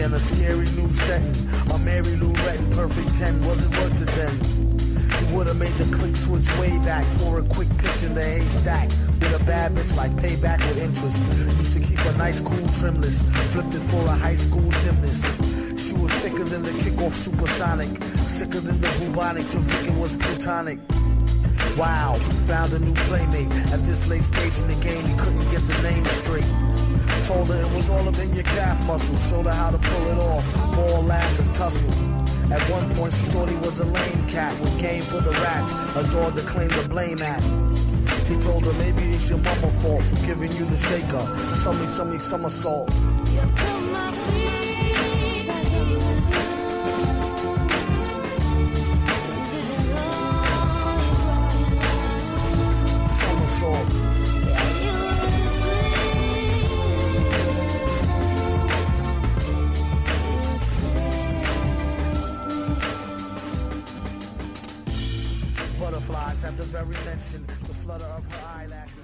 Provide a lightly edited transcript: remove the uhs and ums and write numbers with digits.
in a scary new setting. A Mary Lou Retton, perfect 10, wasn't worth it then. You would've made the click switch way back for a quick pitch in the haystack. With a bad bitch like payback with interest. Used to keep a nice cool trimless. Flipped it for a high school gymnast. She was thicker than the kickoff supersonic. Sicker than the bubonic. Till thinking was plutonic. Wow, found a new playmate. At this late stage in the game, he couldn't get the name straight. Told her it was all up in your calf muscle. Showed her how to pull it off. More laugh and tussle. At one point she thought he was a lame cat with game for the rats, a dog to claim the blame at. He told her maybe it's your mama's fault for giving you the shaker. Somersault. You put my feet back in the didn't know you Somersault. Butterflies at the very mention, the flutter of her eyelashes.